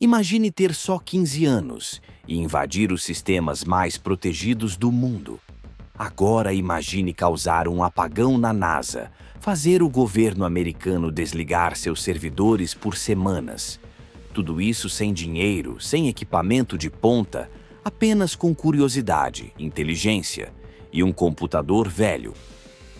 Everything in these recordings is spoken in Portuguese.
Imagine ter só 15 anos e invadir os sistemas mais protegidos do mundo. Agora imagine causar um apagão na NASA, fazer o governo americano desligar seus servidores por semanas. Tudo isso sem dinheiro, sem equipamento de ponta, apenas com curiosidade, inteligência e um computador velho.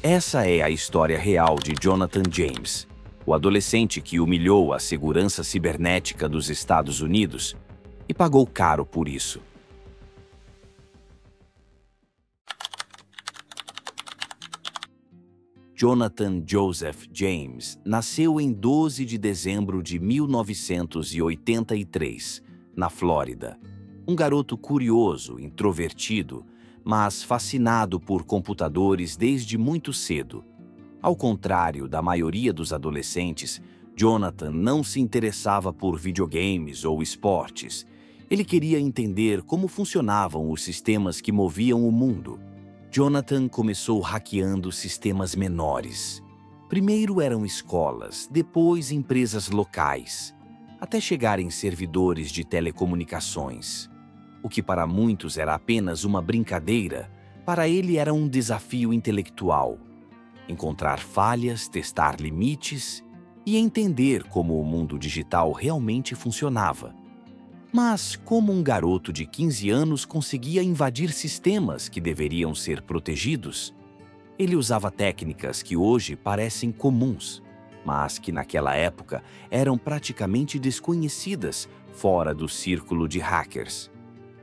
Essa é a história real de Jonathan James, o adolescente que humilhou a segurança cibernética dos Estados Unidos e pagou caro por isso. Jonathan Joseph James nasceu em 12 de dezembro de 1983, na Flórida. Um garoto curioso, introvertido, mas fascinado por computadores desde muito cedo. Ao contrário da maioria dos adolescentes, Jonathan não se interessava por videogames ou esportes. Ele queria entender como funcionavam os sistemas que moviam o mundo. Jonathan começou hackeando sistemas menores. Primeiro eram escolas, depois empresas locais, até chegar em servidores de telecomunicações. O que para muitos era apenas uma brincadeira, para ele era um desafio intelectual. Encontrar falhas, testar limites e entender como o mundo digital realmente funcionava. Mas como um garoto de 15 anos conseguia invadir sistemas que deveriam ser protegidos? Ele usava técnicas que hoje parecem comuns, mas que naquela época eram praticamente desconhecidas fora do círculo de hackers.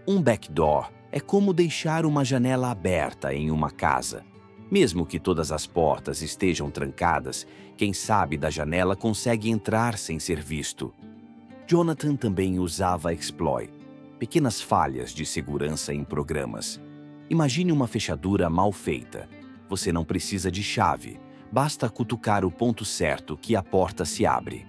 Um backdoor é como deixar uma janela aberta em uma casa. Mesmo que todas as portas estejam trancadas, quem sabe da janela consegue entrar sem ser visto. Jonathan também usava exploit, pequenas falhas de segurança em programas. Imagine uma fechadura mal feita. Você não precisa de chave, basta cutucar o ponto certo que a porta se abre.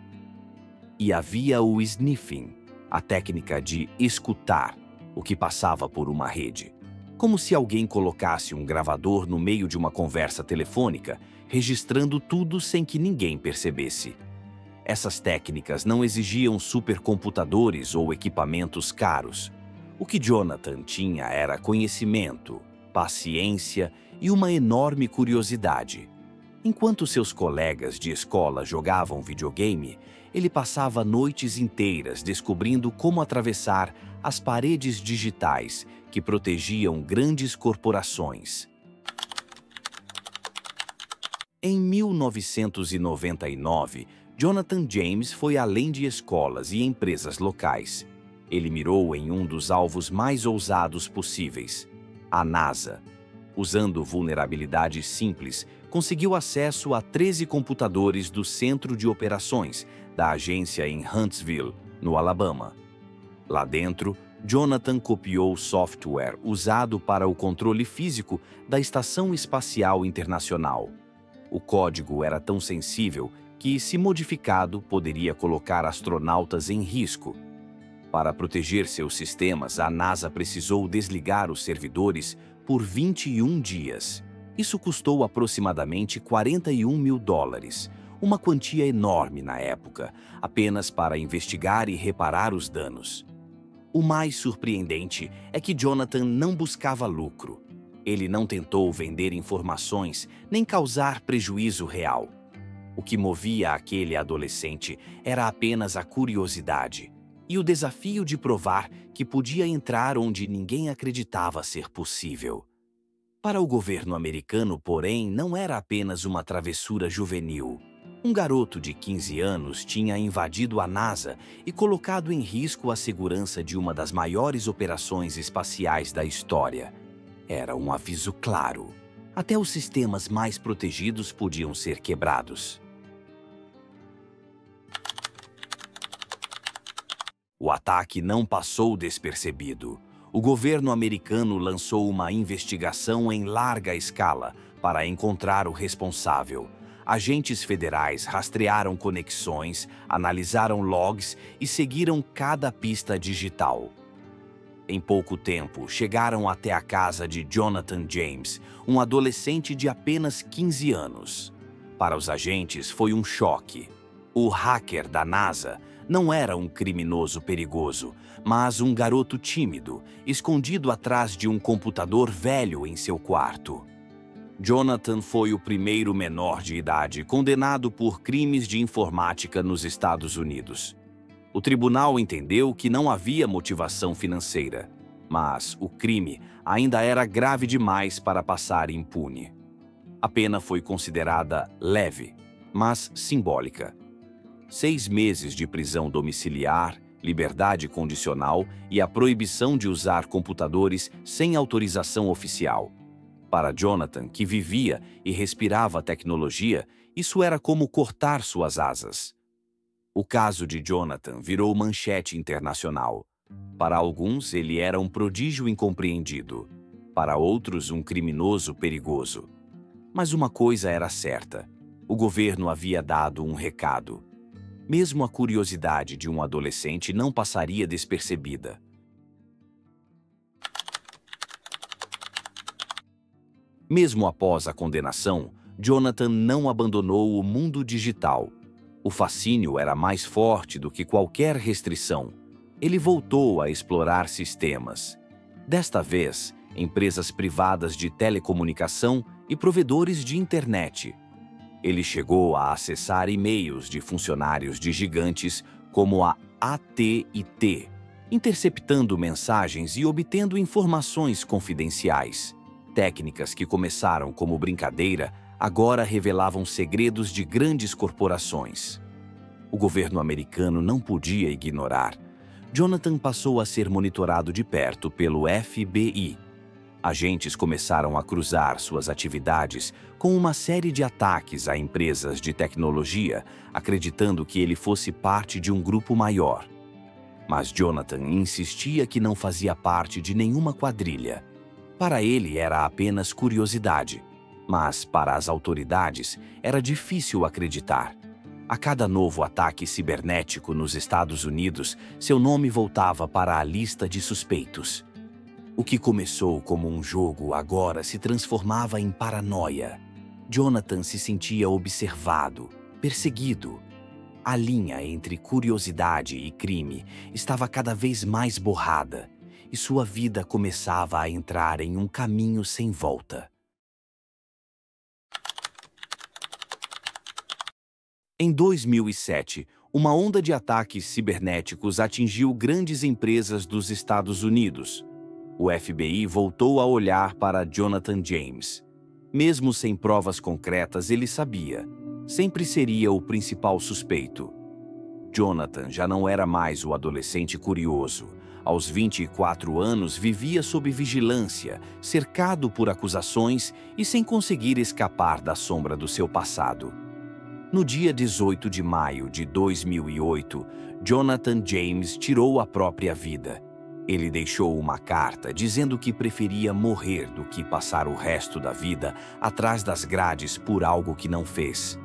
E havia o sniffing, a técnica de escutar o que passava por uma rede. Como se alguém colocasse um gravador no meio de uma conversa telefônica, registrando tudo sem que ninguém percebesse. Essas técnicas não exigiam supercomputadores ou equipamentos caros. O que Jonathan tinha era conhecimento, paciência e uma enorme curiosidade. Enquanto seus colegas de escola jogavam videogame, ele passava noites inteiras descobrindo como atravessar as paredes digitais que protegiam grandes corporações. Em 1999, Jonathan James foi além de escolas e empresas locais. Ele mirou em um dos alvos mais ousados possíveis, a NASA. Usando vulnerabilidades simples, conseguiu acesso a 13 computadores do Centro de Operações da agência em Huntsville, no Alabama. Lá dentro, Jonathan copiou software usado para o controle físico da Estação Espacial Internacional. O código era tão sensível que, se modificado, poderia colocar astronautas em risco. Para proteger seus sistemas, a NASA precisou desligar os servidores por 21 dias. Isso custou aproximadamente $41 mil, uma quantia enorme na época, apenas para investigar e reparar os danos. O mais surpreendente é que Jonathan não buscava lucro. Ele não tentou vender informações nem causar prejuízo real. O que movia aquele adolescente era apenas a curiosidade e o desafio de provar que podia entrar onde ninguém acreditava ser possível. Para o governo americano, porém, não era apenas uma travessura juvenil. Um garoto de 15 anos tinha invadido a NASA e colocado em risco a segurança de uma das maiores operações espaciais da história. Era um aviso claro. Até os sistemas mais protegidos podiam ser quebrados. O ataque não passou despercebido. O governo americano lançou uma investigação em larga escala para encontrar o responsável. Agentes federais rastrearam conexões, analisaram logs e seguiram cada pista digital. Em pouco tempo, chegaram até a casa de Jonathan James, um adolescente de apenas 15 anos. Para os agentes, foi um choque. O hacker da NASA Não era um criminoso perigoso, mas um garoto tímido, escondido atrás de um computador velho em seu quarto. Jonathan foi o primeiro menor de idade condenado por crimes de informática nos Estados Unidos. O tribunal entendeu que não havia motivação financeira, mas o crime ainda era grave demais para passar impune. A pena foi considerada leve, mas simbólica. 6 meses de prisão domiciliar, liberdade condicional e a proibição de usar computadores sem autorização oficial. Para Jonathan, que vivia e respirava tecnologia, isso era como cortar suas asas. O caso de Jonathan virou manchete internacional. Para alguns, ele era um prodígio incompreendido. Para outros, um criminoso perigoso. Mas uma coisa era certa: o governo havia dado um recado. Mesmo a curiosidade de um adolescente não passaria despercebida. Mesmo após a condenação, Jonathan não abandonou o mundo digital. O fascínio era mais forte do que qualquer restrição. Ele voltou a explorar sistemas. Desta vez, empresas privadas de telecomunicação e provedores de internet. Ele chegou a acessar e-mails de funcionários de gigantes como a AT&T, interceptando mensagens e obtendo informações confidenciais. Técnicas que começaram como brincadeira agora revelavam segredos de grandes corporações. O governo americano não podia ignorar. Jonathan passou a ser monitorado de perto pelo FBI. Agentes começaram a cruzar suas atividades com uma série de ataques a empresas de tecnologia, acreditando que ele fosse parte de um grupo maior. Mas Jonathan insistia que não fazia parte de nenhuma quadrilha. Para ele era apenas curiosidade, mas para as autoridades era difícil acreditar. A cada novo ataque cibernético nos Estados Unidos, seu nome voltava para a lista de suspeitos. O que começou como um jogo agora se transformava em paranoia. Jonathan se sentia observado, perseguido. A linha entre curiosidade e crime estava cada vez mais borrada, e sua vida começava a entrar em um caminho sem volta. Em 2007, uma onda de ataques cibernéticos atingiu grandes empresas dos Estados Unidos. O FBI voltou a olhar para Jonathan James. Mesmo sem provas concretas, ele sabia. Sempre seria o principal suspeito. Jonathan já não era mais o adolescente curioso. Aos 24 anos, vivia sob vigilância, cercado por acusações e sem conseguir escapar da sombra do seu passado. No dia 18 de maio de 2008, Jonathan James tirou a própria vida. Ele deixou uma carta dizendo que preferia morrer do que passar o resto da vida atrás das grades por algo que não fez.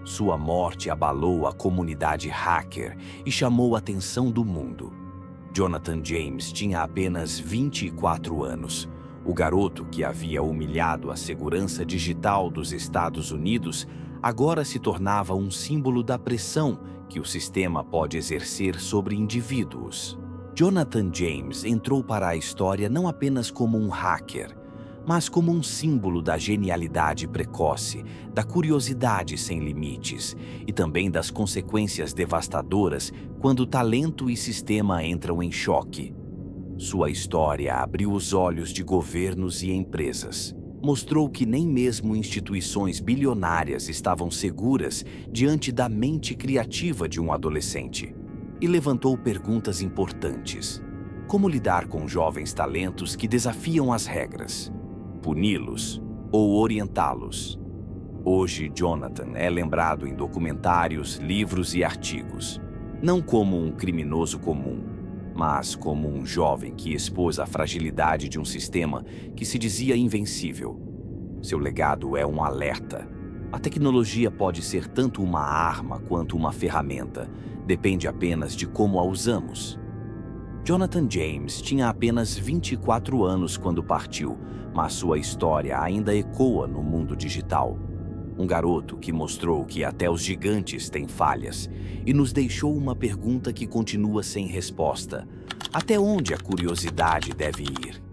Sua morte abalou a comunidade hacker e chamou a atenção do mundo. Jonathan James tinha apenas 24 anos. O garoto que havia humilhado a segurança digital dos Estados Unidos agora se tornava um símbolo da pressão que o sistema pode exercer sobre indivíduos. Jonathan James entrou para a história não apenas como um hacker, mas como um símbolo da genialidade precoce, da curiosidade sem limites e também das consequências devastadoras quando talento e sistema entram em choque. Sua história abriu os olhos de governos e empresas. Mostrou que nem mesmo instituições bilionárias estavam seguras diante da mente criativa de um adolescente. E levantou perguntas importantes. Como lidar com jovens talentos que desafiam as regras? Puni-los ou orientá-los? Hoje, Jonathan é lembrado em documentários, livros e artigos. Não como um criminoso comum, mas como um jovem que expôs a fragilidade de um sistema que se dizia invencível. Seu legado é um alerta. A tecnologia pode ser tanto uma arma quanto uma ferramenta. Depende apenas de como a usamos. Jonathan James tinha apenas 24 anos quando partiu, mas sua história ainda ecoa no mundo digital. Um garoto que mostrou que até os gigantes têm falhas e nos deixou uma pergunta que continua sem resposta: até onde a curiosidade deve ir?